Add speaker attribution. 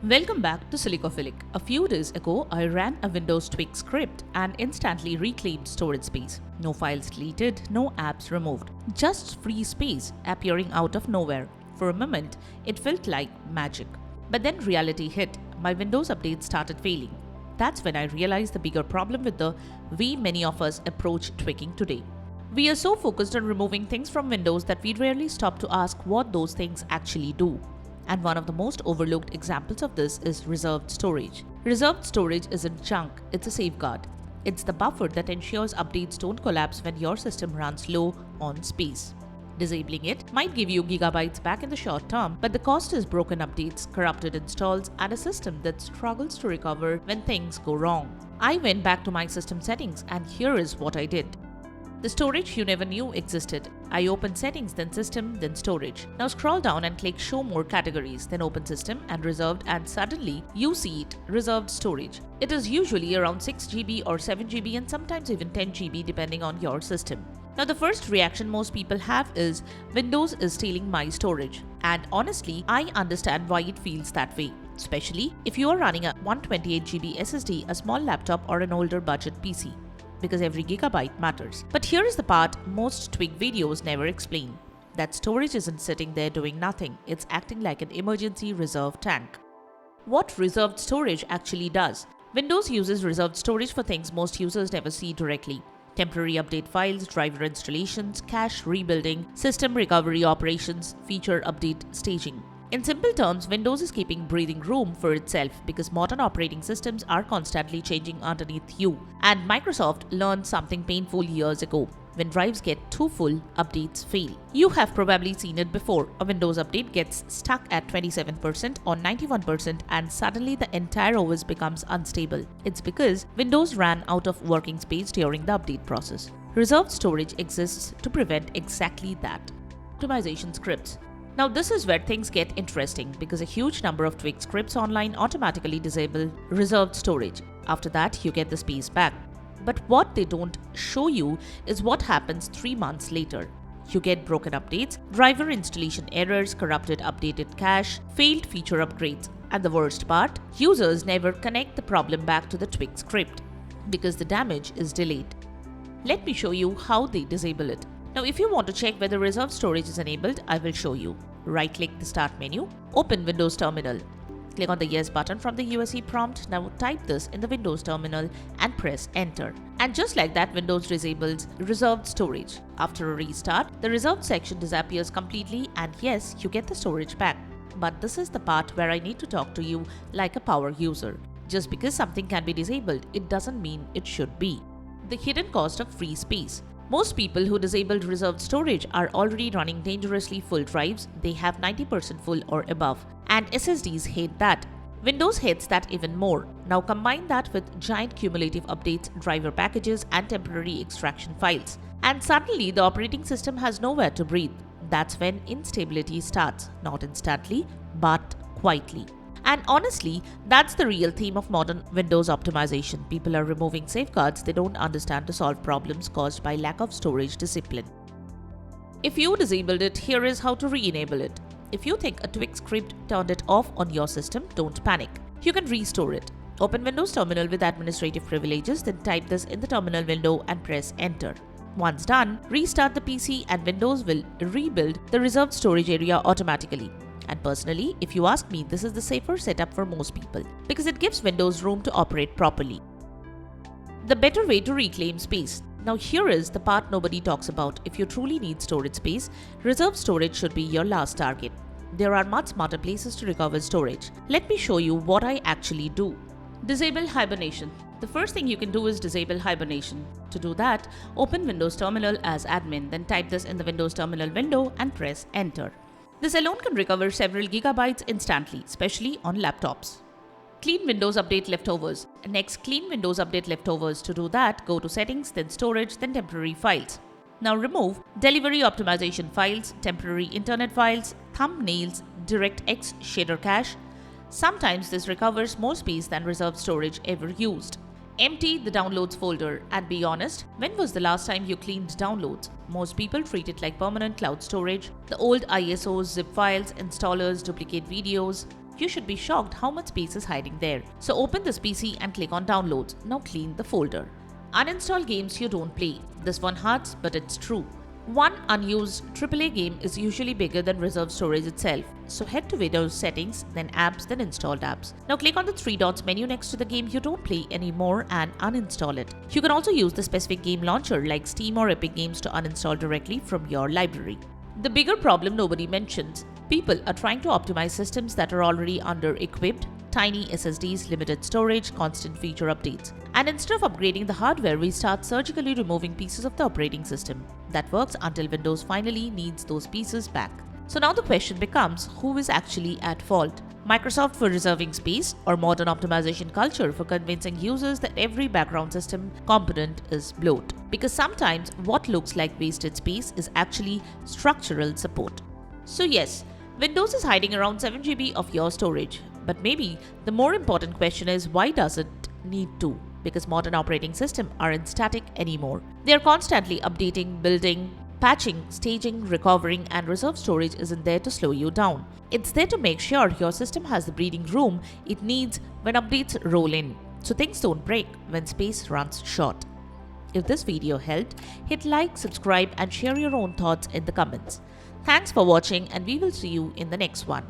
Speaker 1: Welcome back to Silicophilic. A few days ago, I ran a Windows tweak script and instantly reclaimed storage space. No files deleted, no apps removed. Just free space appearing out of nowhere. For a moment, it felt like magic. But then reality hit. My Windows update started failing. That's when I realized the bigger problem with the way many of us approach tweaking today. We are so focused on removing things from Windows that we rarely stop to ask what those things actually do. And one of the most overlooked examples of this is reserved storage. Reserved storage isn't junk, it's a safeguard. It's the buffer that ensures updates don't collapse when your system runs low on space. Disabling it might give you gigabytes back in the short term, but the cost is broken updates, corrupted installs, and a system that struggles to recover when things go wrong. I went back to my system settings, and here is what I did. The storage you never knew existed. I opened Settings, then System, then Storage. Now scroll down and click Show More Categories, then open System and Reserved, and suddenly you see it, Reserved Storage. It is usually around 6 GB or 7 GB and sometimes even 10 GB depending on your system. Now the first reaction most people have is, Windows is stealing my storage. And honestly, I understand why it feels that way. Especially if you are running a 128 GB SSD, a small laptop or an older budget PC. Because every gigabyte matters. But here is the part most tweak videos never explain. That storage isn't sitting there doing nothing, it's acting like an emergency reserve tank. What reserved storage actually does? Windows uses reserved storage for things most users never see directly. Temporary update files, driver installations, cache rebuilding, system recovery operations, feature update staging. In simple terms, Windows is keeping breathing room for itself because modern operating systems are constantly changing underneath you. And Microsoft learned something painful years ago. When drives get too full, updates fail. You have probably seen it before. A Windows update gets stuck at 27% or 91% and suddenly the entire OS becomes unstable. It's because Windows ran out of working space during the update process. Reserved storage exists to prevent exactly that. Optimization scripts. Now this is where things get interesting because a huge number of tweak scripts online automatically disable reserved storage. After that, you get the space back. But what they don't show you is what happens 3 months later. You get broken updates, driver installation errors, corrupted updated cache, failed feature upgrades. And the worst part, users never connect the problem back to the tweak script because the damage is delayed. Let me show you how they disable it. Now if you want to check whether reserved storage is enabled, I will show you. Right-click the Start menu, open Windows Terminal. Click on the Yes button from the USE prompt. Now type this in the Windows Terminal and press Enter. And just like that, Windows disables reserved storage. After a restart, the reserved section disappears completely and yes, you get the storage back. But this is the part where I need to talk to you like a power user. Just because something can be disabled, it doesn't mean it should be. The hidden cost of free space. Most people who disabled reserved storage are already running dangerously full drives. They have 90% full or above. And SSDs hate that. Windows hates that even more. Now combine that with giant cumulative updates, driver packages, and temporary extraction files. And suddenly the operating system has nowhere to breathe. That's when instability starts. Not instantly, but quietly. And honestly, that's the real theme of modern Windows optimization. People are removing safeguards they don't understand to solve problems caused by lack of storage discipline. If you disabled it, here is how to re-enable it. If you think a tweak script turned it off on your system, don't panic. You can restore it. Open Windows Terminal with administrative privileges, then type this in the terminal window and press Enter. Once done, restart the PC and Windows will rebuild the reserved storage area automatically. And personally, if you ask me, this is the safer setup for most people because it gives Windows room to operate properly. The better way to reclaim space. Now here is the part nobody talks about. If you truly need storage space, reserved storage should be your last target. There are much smarter places to recover storage. Let me show you what I actually do. Disable hibernation. The first thing you can do is disable hibernation. To do that, open Windows Terminal as admin, then type this in the Windows Terminal window and press Enter. This alone can recover several gigabytes instantly, especially on laptops. Clean Windows Update leftovers. Next, clean Windows Update leftovers. To do that, go to Settings, then Storage, then Temporary Files. Now remove Delivery Optimization files, temporary internet files, thumbnails, DirectX shader cache. Sometimes this recovers more space than reserved storage ever used. Empty the downloads folder and be honest, when was the last time you cleaned downloads? Most people treat it like permanent cloud storage. The old ISOs, zip files, installers, duplicate videos. you should be shocked how much space is hiding there. So open this PC and click on Downloads. Now clean the folder. Uninstall games you don't play. This one hurts, but it's true. One unused AAA game is usually bigger than reserved storage itself. So head to Windows Settings, then Apps, then Installed Apps. Now click on the three dots menu next to the game you don't play anymore and uninstall it. You can also use the specific game launcher like Steam or Epic Games to uninstall directly from your library. The bigger problem nobody mentions. People are trying to optimize systems that are already under-equipped, tiny SSDs, limited storage, constant feature updates. And instead of upgrading the hardware, we start surgically removing pieces of the operating system. That works until Windows finally needs those pieces back. So now the question becomes, who is actually at fault? Microsoft for reserving space, or modern optimization culture for convincing users that every background system component is bloat? Because sometimes what looks like wasted space is actually structural support. So yes, Windows is hiding around 7 GB of your storage. But maybe the more important question is, why does it need to? Because modern operating systems aren't static anymore. They are constantly updating, building, patching, staging, recovering, and reserve storage isn't there to slow you down. It's there to make sure your system has the breathing room it needs when updates roll in, so things don't break when space runs short. If this video helped, hit like, subscribe, and share your own thoughts in the comments. Thanks for watching, and we will see you in the next one.